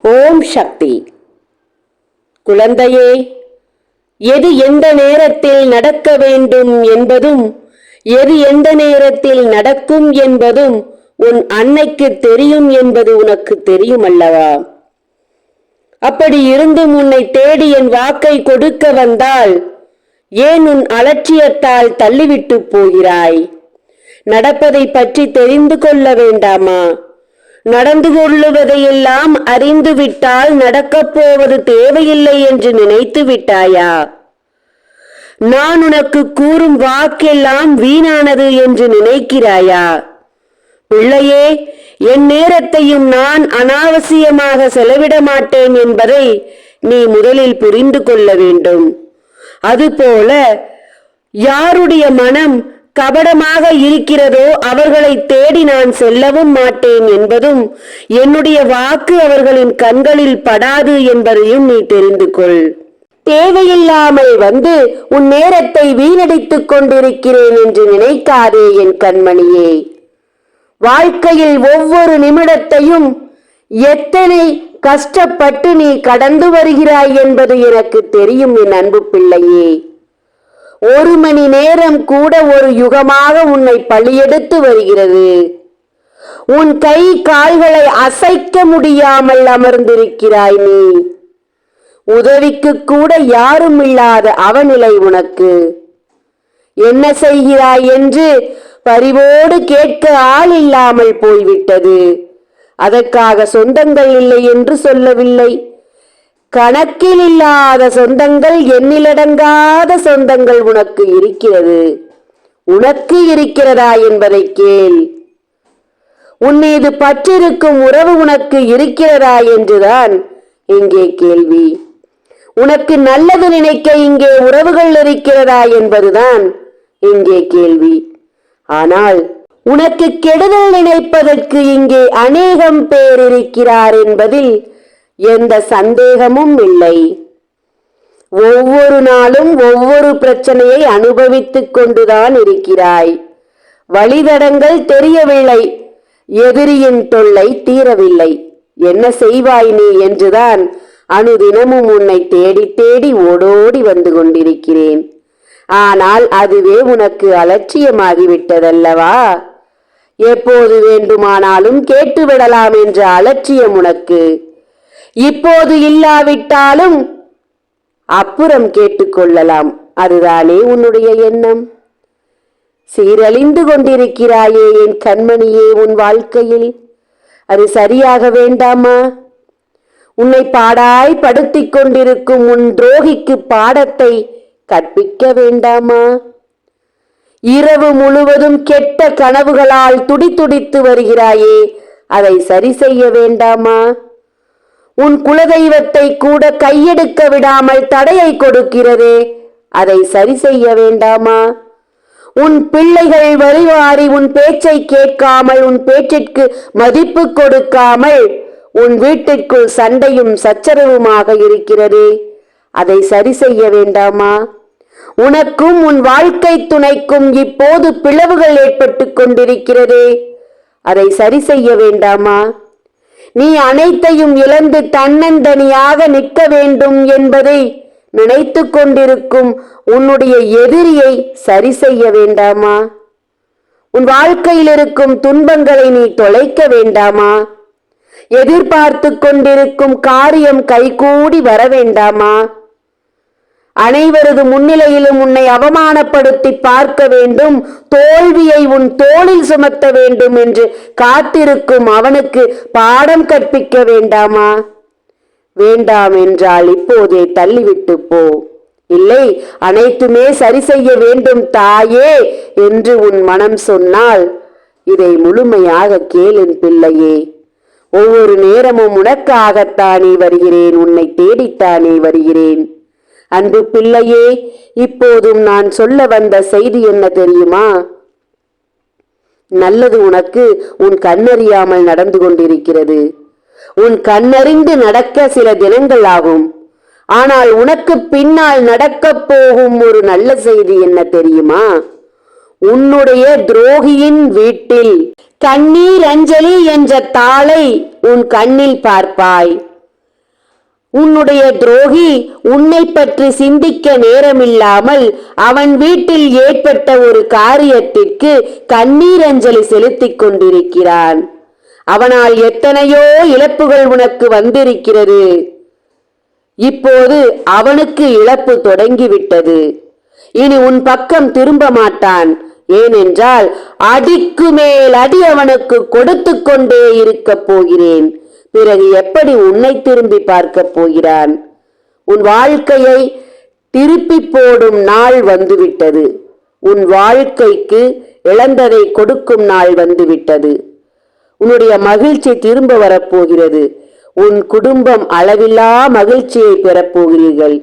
ஓம் சக்தி. குழந்தையே, எது எந்த நேரத்தில் நடக்க வேண்டும் என்பதும் எது எந்த நேரத்தில் நடக்கும் என்பதும் உன் அன்னைக்கு தெரியும் என்பது உனக்கு தெரியும் அல்லவா? அப்படி இருந்தும் உன்னை தேடி என் வாக்கை கொடுக்க வந்தால் ஏன் உன் அலட்சியத்தால் தள்ளிவிட்டு போகிறாய்? நடப்பதை பற்றி தெரிந்து கொள்ள வேண்டாமா? நடந்து கொள்ளுவதையெல்லாம் அறிந்துவிட்டால் நடக்கப் போவது தேவையில்லை என்று நினைத்து விட்டாயா? நான் உனக்கு கூறும் வாக்கெல்லாம் வீணானது என்று நினைக்கிறாயா? பிள்ளையே, என் நேரத்தையும் நான் அனாவசியமாக செலவிட மாட்டேன் என்பதை நீ முதலில் புரிந்து கொள்ள வேண்டும். அதுபோல யாருடைய மனம் கபடமாக இருக்கிறதோ அவர்களை தேடி நான் செல்லவும் மாட்டேன் என்பதும் என்னுடைய வாக்கு அவர்களின் கண்களில் படாது என்பதையும் நீ தெரிந்து கொள். தேவையில்லாமல் வந்து உன் நேரத்தை வீணடித்துக் கொண்டிருக்கிறேன் என்று நினைக்காதே என் கண்மணியே. வாழ்க்கையில் ஒவ்வொரு நிமிடத்தையும் எத்தனை கஷ்டப்பட்டு நீ கடந்து வருகிறாய் என்பது எனக்கு தெரியும் என் அன்பு பிள்ளையே. 1 மணி நேரம் கூட ஒரு யுகமாக உன்னை பழியெடுத்து வருகிறது. உன் கை கால்களை அசைக்க முடியாமல் அமர்ந்திருக்கிறாய் நீ. உதவிக்கு கூட யாரும் இல்லாத அவநிலை உனக்கு. என்ன செய்கிறாய் என்று பரிவோடு கேட்க ஆள் இல்லாமல் போய்விட்டது. அதற்காக சொந்தங்கள் இல்லை என்று சொல்லவில்லை. கணக்கில் இல்லாத சொந்தங்கள், எண்ணிலடங்காத சொந்தங்கள் உனக்கு இருக்கிறது. உனக்கு இருக்கிறதா என்பதை கேள். உன் மீது பற்றிருக்கும் உறவு உனக்கு இருக்கிறதா என்றுதான் இங்கே கேள்வி. உனக்கு நல்லது நினைக்க இங்கே உறவுகள் இருக்கிறதா என்பதுதான் இங்கே கேள்வி. ஆனால் உனக்கு கெடுதல் நினைப்பதற்கு இங்கே அநேகம் பேர் இருக்கிறார் என்பதில் எந்த சந்தேகமும் இல்லை. ஒவ்வொரு நாளும் ஒவ்வொரு பிரச்சனையை அனுபவித்துக் கொண்டுதான் இருக்கிறாய். வழிதடங்கள் தெரியவில்லை. எதிரியின் தொல்லை தீரவில்லை. என்ன செய்வாய் நீ என்றுதான் அனுதினமும் உன்னை தேடி தேடி ஓடோடி வந்து கொண்டிருக்கிறேன். ஆனால் அதுவே உனக்கு அலட்சியமாகிவிட்டதல்லவா? எப்போது வேண்டுமானாலும் கேட்டுவிடலாம் என்ற அலட்சியம் உனக்கு. இப்போது இல்லாவிட்டாலும் அப்புறம் கேட்டுக்கொள்ளலாம், அதுதானே உன்னுடைய எண்ணம். சீரழிந்து கொண்டிருக்கிறாயே என் கண்மணியே உன் வாழ்க்கையில். அது சரியாக வேண்டாமா? உன்னை பாடாய் படுத்திக் கொண்டிருக்கும் உன் துரோகிக்கு பாடத்தை கற்பிக்க வேண்டாமா? இரவு முழுவதும் கெட்ட கனவுகளால் துடித்துடித்து வருகிறாயே, அதை சரி செய்ய வேண்டாமா? உன் குலதெய்வத்தை கூட கையெடுக்க விடாமல் தடையை கொடுக்கிறதே, அதை சரி செய்ய வேண்டாமா? உன் பிள்ளைகள் வழிவாரி உன் பேச்சை கேட்காமல், உன் பேச்சிற்கு மதிப்பு கொடுக்காமல் உன் வீட்டிற்குள் சண்டையும் சச்சரவுமாக இருக்கிறதே, அதை சரி செய்ய வேண்டாமா? உனக்கும் உன் வாழ்க்கை துணைக்கும் இப்போது பிளவுகள் ஏற்பட்டு கொண்டிருக்கிறதே, அதை சரி செய்ய வேண்டாமா? நீ அனைத்தையும் இழந்து தன்னந்தனியாக நிற்க வேண்டும் என்பதை நினைத்து கொண்டிருக்கும் உன்னுடைய எதிரியை சரி செய்ய வேண்டாமா? உன் வாழ்க்கையில் இருக்கும் துன்பங்களை நீ தொலைக்க வேண்டாமா? எதிர்பார்த்து கொண்டிருக்கும் காரியம் கைகூடி வர வேண்டாமா? அனைவரது முன்னிலையிலும் உன்னை அவமானப்படுத்தி பார்க்க வேண்டும், தோல்வியை உன் தோளில் சுமத்த வேண்டும் என்று காத்திருக்கும் அவனுக்கு பாடம் கற்பிக்க வேண்டாமா? வேண்டாம் என்றால் இப்போதே தள்ளிவிட்டு போ. இல்லை, அனைத்துமே சரி செய்ய வேண்டும் தாயே என்று உன் மனம் சொன்னால் இதை முழுமையாக கேளின் பிள்ளையே. ஒவ்வொரு நேரமும் உனக்காகத்தானே வருகிறேன், உன்னை தேடித்தானே வருகிறேன். அன்பு பிள்ளையே, இப்போதும் நான் சொல்ல வந்த செய்தி என்ன தெரியுமா? நல்லது உனக்கு உன் கண்ணறியாமல் நடந்து கொண்டிருக்கிறது. உன் கண்ணறிந்து நடக்க சில தினங்கள் ஆகும். ஆனால் உனக்கு பின்னால் நடக்கப் போகும் ஒரு நல்ல செய்தி என்ன தெரியுமா? உன்னுடைய துரோகியின் வீட்டில் கண்ணீர் அஞ்சலி என்ற தாளை உன் கண்ணில் பார்ப்பாய். உன்னுடைய துரோகி உன்னை பற்றி சிந்திக்க நேரமில்லாமல் அவன் வீட்டில் ஏற்பட்ட ஒரு காரியத்திற்கு கண்ணீர் அஞ்சலி செலுத்திக் கொண்டிருக்கிறான். அவனால் எத்தனையோ இழப்புகள் உனக்கு வந்திருக்கிறது. இப்போது அவனுக்கு இழப்பு தொடங்கிவிட்டது. இனி உன் பக்கம் திரும்ப மாட்டான். ஏனென்றால் அடிக்கு மேல் அடி அவனுக்கு கொடுத்து கொண்டே இருக்க போகிறேன். பிறகு எப்படி உன்னை திரும்பி பார்க்க போகிறான்? உன் வாழ்க்கையை திருப்பி போடும் நாள் வந்துவிட்டது. உன் வாழ்க்கைக்கு இழந்ததை கொடுக்கும் நாள் வந்துவிட்டது. உன்னுடைய மகிழ்ச்சி திரும்ப வரப்போகிறது. உன் குடும்பம் அளவில்லா மகிழ்ச்சியை பெறப்போகிறீர்கள்.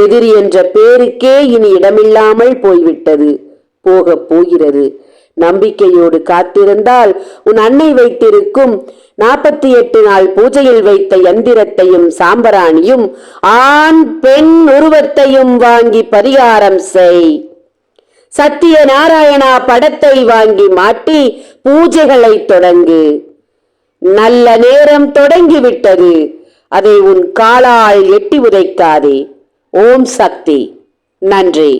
எதிரி என்ற பேருக்கே இனி இடமில்லாமல் போய்விட்டது, போகப் போகிறது. நம்பிக்கையோடு காத்திருந்தால் உன் அன்னை வைத்திருக்கும் 48 நாள் பூஜையில் வைத்த யந்திரத்தையும் சாம்பராணியும் ஆண் பெண் உருவத்தையும் வாங்கி பரிகாரம் செய். சத்திய நாராயணா படத்தை வாங்கி மாட்டி பூஜைகளை தொடங்கு. நல்ல நேரம் தொடங்கிவிட்டது. அதை உன் காலால் எட்டி உதைக்காதே. ஓம் சக்தி. நன்றி.